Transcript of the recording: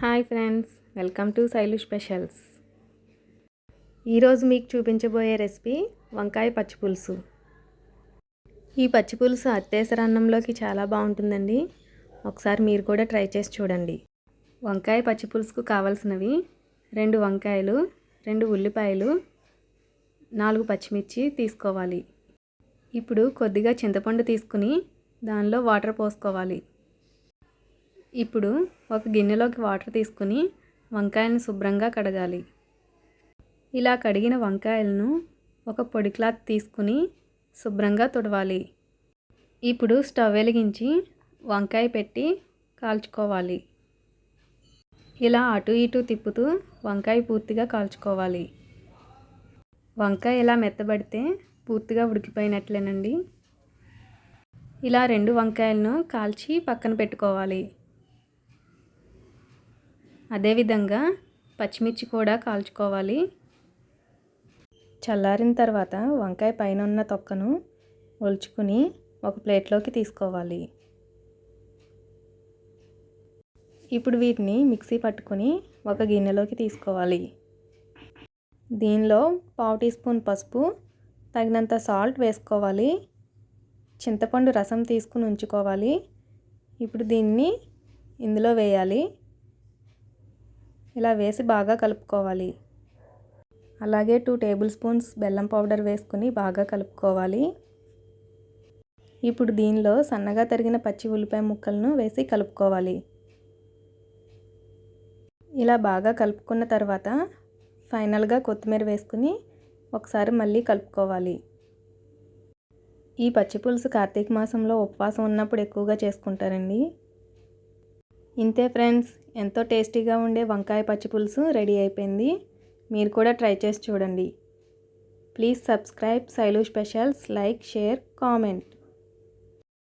Hi friends, welcome to Shailu specials. ఈరోజు మీకు చూపించబోయే రెసిపీ వంకాయ పచ్చిపులుసు. ఈ పచ్చిపులుసు అత్తేసర అన్నంలోకి చాలా బాగుంటుందండి. ఒకసారి మీరు కూడా ట్రై చేసి చూడండి. వంకాయ పచ్చిపులుసుకు కావాల్సినవి 2 వంకాయలు, 2 ఉల్లిపాయలు, 4 పచ్చిమిర్చి తీసుకోవాలి. ఇప్పుడు కొద్దిగా చింతపండు తీసుకుని దానిలో వాటర్ పోసుకోవాలి. ఇప్పుడు ఒక గిన్నెలోకి వాటర్ తీసుకుని వంకాయలను శుభ్రంగా కడగాలి. ఇలా కడిగిన వంకాయలను ఒక పొడి క్లాత్ తీసుకుని శుభ్రంగా తుడవాలి. ఇప్పుడు స్టవ్ వెలిగించి వంకాయ పెట్టి కాల్చుకోవాలి. ఇలా అటు ఇటు తిప్పుతూ వంకాయ పూర్తిగా కాల్చుకోవాలి. వంకాయ ఇలా మెత్తబడితే పూర్తిగా ఉడికిపోయినట్లేనండి. ఇలా 2 వంకాయలను కాల్చి పక్కన పెట్టుకోవాలి. అదేవిధంగా పచ్చిమిర్చి కూడా కాల్చుకోవాలి. చల్లారిన తర్వాత వంకాయ పైన ఉన్న తొక్కను ఒలుచుకుని ఒక ప్లేట్లోకి తీసుకోవాలి. ఇప్పుడు వీటిని మిక్సీ పట్టుకుని ఒక గిన్నెలోకి తీసుకోవాలి. దీనిలో 1/2 టీ స్పూన్ పసుపు, తగినంత సాల్ట్ వేసుకోవాలి. చింతపండు రసం తీసుకుని ఉంచుకోవాలి. ఇప్పుడు దీన్ని ఇందులో వేయాలి. ఇలా వేసి బాగా కలుపుకోవాలి. అలాగే 2 టేబుల్ స్పూన్స్ బెల్లం పౌడర్ వేసుకుని బాగా కలుపుకోవాలి. ఇప్పుడు దీనిలో సన్నగా తరిగిన పచ్చి ఉల్లిపాయ ముక్కలను వేసి కలుపుకోవాలి. ఇలా బాగా కలుపుకున్న తర్వాత ఫైనల్గా కొత్తిమీర వేసుకుని ఒకసారి మళ్ళీ కలుపుకోవాలి. ఈ పచ్చిపులుసు కార్తీక మాసంలో ఉపవాసం ఉన్నప్పుడు ఎక్కువగా చేసుకుంటారండి. ఇంతే ఫ్రెండ్స్, ఎంతో టేస్టీగా ఉండే వంకాయ పచ్చిపులుసు రెడీ అయిపోయింది. మీరు కూడా ట్రై చేసి చూడండి. Please subscribe Shailu specials, like, share, comment.